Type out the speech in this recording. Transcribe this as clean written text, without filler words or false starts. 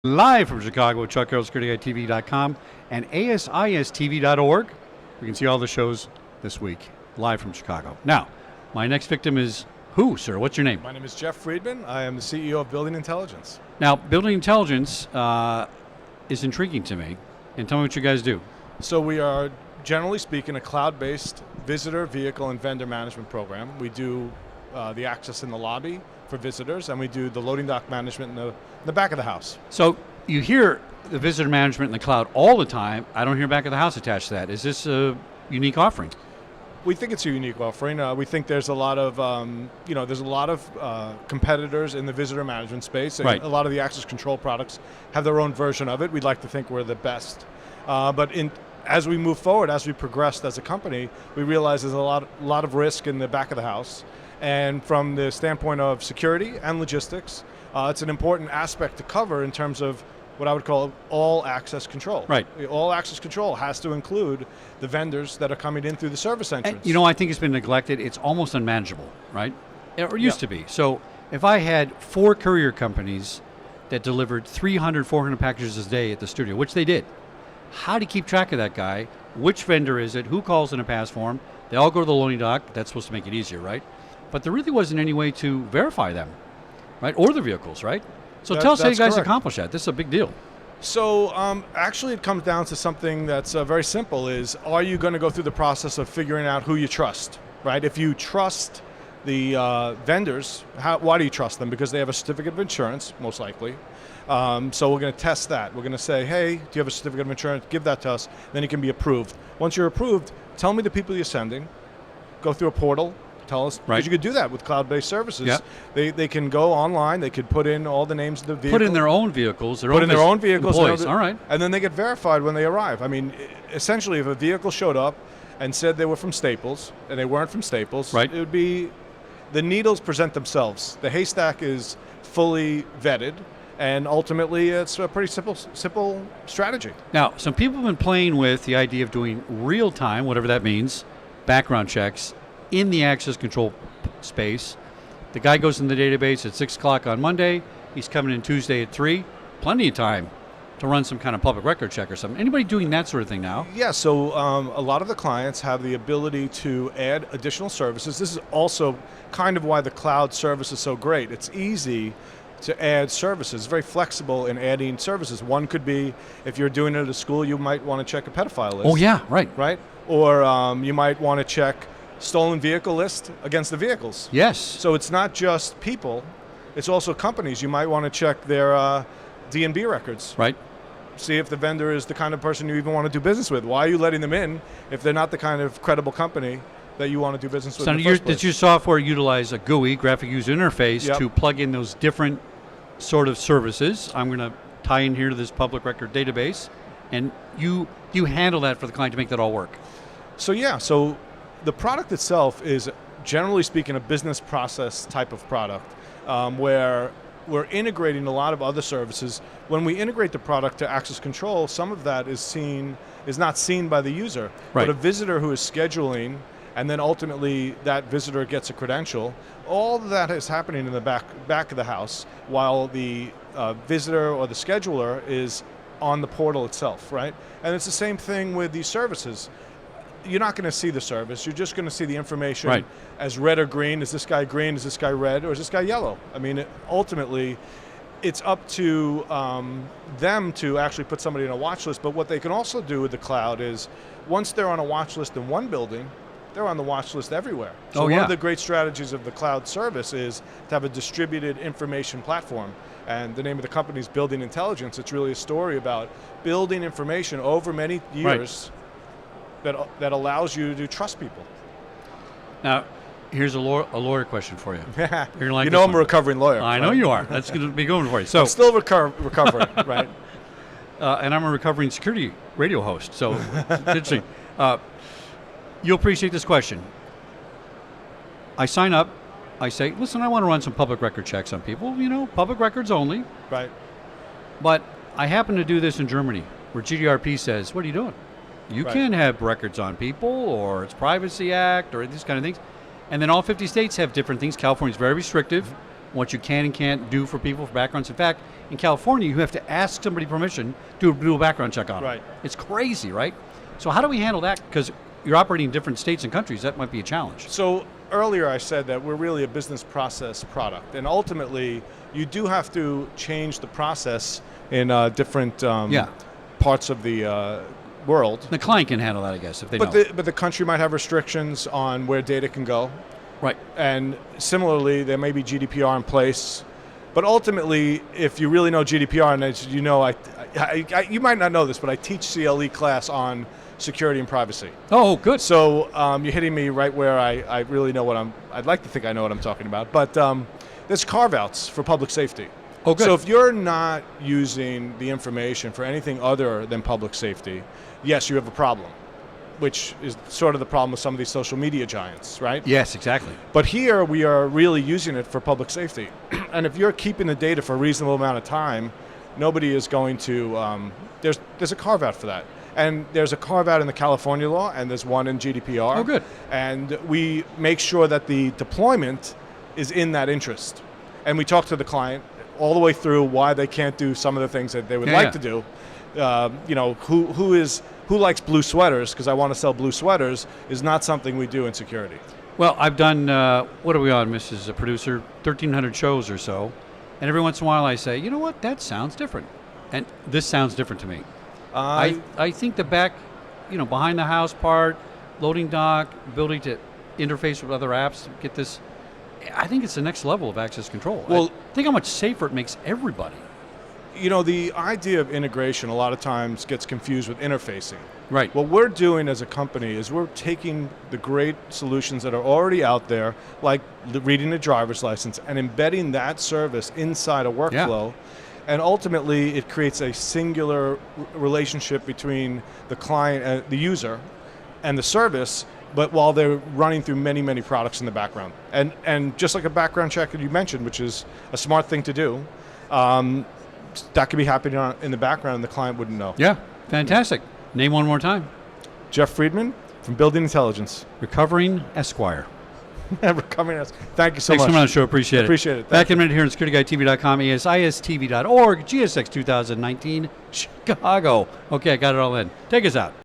Live from Chicago at ChuckCarrollSecurityGuideTV.com and ASISTV.org. You can see all the shows this week, live from Chicago. Now, my next victim is who, sir? What's your name? My name is Jeff Friedman. I am the CEO of Building Intelligence. Now, Building Intelligence is intriguing to me. And tell me what you guys do. So we are, generally speaking, a cloud-based visitor, vehicle, and vendor management program. We do the access in the lobby for visitors, and we do the loading dock management in the back of the house. So you hear the visitor management in the cloud all the time. I don't hear back of the house attached to that. Is this a unique offering? We think it's a unique offering. We think there's a lot of, competitors in the visitor management space. And right. A lot of the access control products have their own version of it. We'd like to think we're the best. As we move forward, as we progressed as a company, we realize there's a lot of risk in the back of the house. And from the standpoint of security and logistics, it's an important aspect to cover in terms of what I would call all access control. Right. All access control has to include the vendors that are coming in through the service entrance. And, I think it's been neglected. It's almost unmanageable, right? Or used to be. So if I had 4 courier companies that delivered 300, 400 packages a day at the studio, which they did, how do you keep track of that guy? Which vendor is it? Who calls in a pass form? They all go to the loading dock. That's supposed to make it easier, right? But there really wasn't any way to verify them, right? Or the vehicles, right? So tell us how you guys accomplish that. This is a big deal. So actually it comes down to something that's very simple is, are you going to go through the process of figuring out who you trust, right? If you trust the vendors, why do you trust them? Because they have a certificate of insurance, most likely. So we're going to test that. We're going to say, hey, do you have a certificate of insurance? Give that to us. Then it can be approved. Once you're approved, tell me the people you're sending. Go through a portal. Tell us, right. Because you could do that with cloud-based services. Yeah. They can go online. They could put in all the names of the vehicles. Put in their own vehicles. Put in their own vehicles. Employees. All right. And then they get verified when they arrive. I mean, essentially, if a vehicle showed up and said they were from Staples, and they weren't from Staples, right. It would be, the needles present themselves. The haystack is fully vetted, and ultimately, it's a pretty simple strategy. Now, some people have been playing with the idea of doing real-time, whatever that means, background checks in the access control space. The guy goes in the database at 6 o'clock on Monday. He's coming in Tuesday at 3. Plenty of time to run some kind of public record check or something. Anybody doing that sort of thing now? Yeah, so a lot of the clients have the ability to add additional services. This is also kind of why the cloud service is so great. It's easy to add services, very flexible in adding services. One could be, if you're doing it at a school, you might want to check a pedophile list. Oh yeah, right. Right? Or you might want to check stolen vehicle list against the vehicles. Yes. So it's not just people, it's also companies. You might want to check their D&B records. Right. See if the vendor is the kind of person you even want to do business with. Why are you letting them in if they're not the kind of credible company that you want to do business with in the first place? Does your software utilize a GUI, graphic user interface, to plug in those different sort of services? I'm going to tie in here to this public record database, and you handle that for the client to make that all work. So the product itself is, generally speaking, a business process type of product where we're integrating a lot of other services. When we integrate the product to access control, some of that is not seen by the user. Right. But a visitor who is scheduling, and then ultimately that visitor gets a credential, all of that is happening in the back of the house while the visitor or the scheduler is on the portal itself, right? And it's the same thing with these services. You're not going to see the service. You're just going to see the information as red or green. Is this guy green? Is this guy red? Or is this guy yellow? I mean, ultimately, it's up to them to actually put somebody in a watch list. But what they can also do with the cloud is, once they're on a watch list in one building, they're on the watch list everywhere. So one of the great strategies of the cloud service is to have a distributed information platform. And the name of the company is Building Intelligence. It's really a story about building information over many years that allows you to trust people. Now, here's a lawyer question for you. You're like, I'm a recovering lawyer. I know you are. That's going to be going for you. So I'm still recovering, right? And I'm a recovering security radio host, so it's interesting. You'll appreciate this question. I sign up. I say, listen, I want to run some public record checks on people. Public records only. Right. But I happen to do this in Germany, where GDRP says, what are you doing? You can't have records on people, or it's Privacy Act, or these kind of things. And then all 50 states have different things. California's very restrictive. what you can and can't do for people for backgrounds. In fact, in California, you have to ask somebody permission to do a background check on them. Right. It's crazy, right? So how do we handle that? Because you're operating in different states and countries. That might be a challenge. So earlier I said that we're really a business process product, and ultimately you do have to change the process in different parts of the world. The client can handle that, I guess, if they know. But the country might have restrictions on where data can go. Right. And similarly, there may be GDPR in place. But ultimately, if you really know GDPR, and as you know, you might not know this, but I teach CLE class on security and privacy. Oh, good. So you're hitting me right where I really know I'd like to think I know what I'm talking about. But there's carve-outs for public safety. Oh, good. So if you're not using the information for anything other than public safety, yes, you have a problem, which is sort of the problem with some of these social media giants, right? Yes, exactly. But here we are really using it for public safety. And if you're keeping the data for a reasonable amount of time, nobody is going to, there's a carve out for that. And there's a carve out in the California law, and there's one in GDPR. Oh, good. And we make sure that the deployment is in that interest. And we talk to the client all the way through why they can't do some of the things that they would like to do. Who likes blue sweaters, because I want to sell blue sweaters, is not something we do in security. Well, I've done, what are we on, Mrs. Producer? 1,300 shows or so. And every once in a while I say, you know what, that sounds different. And this sounds different to me. I think the back, behind the house part, loading dock, ability to interface with other apps, get this, I think it's the next level of access control. Well, think how much safer it makes everybody. The idea of integration a lot of times gets confused with interfacing. Right. What we're doing as a company is we're taking the great solutions that are already out there, like reading a driver's license, and embedding that service inside a workflow. Yeah. And ultimately, it creates a singular relationship between the client and the user and the service, but while they're running through many, many products in the background. And just like a background check that you mentioned, which is a smart thing to do, that could be happening in the background and the client wouldn't know. Yeah, fantastic. Name one more time. Jeff Friedman from Building Intelligence. Recovering Esquire. Recovering Esquire. Thank you so much. Thanks for coming on the show. Appreciate it. Appreciate it. Back in a minute here on SecurityGuideTV.com, ASISTV.org, GSX 2019, Chicago. Okay, I got it all in. Take us out.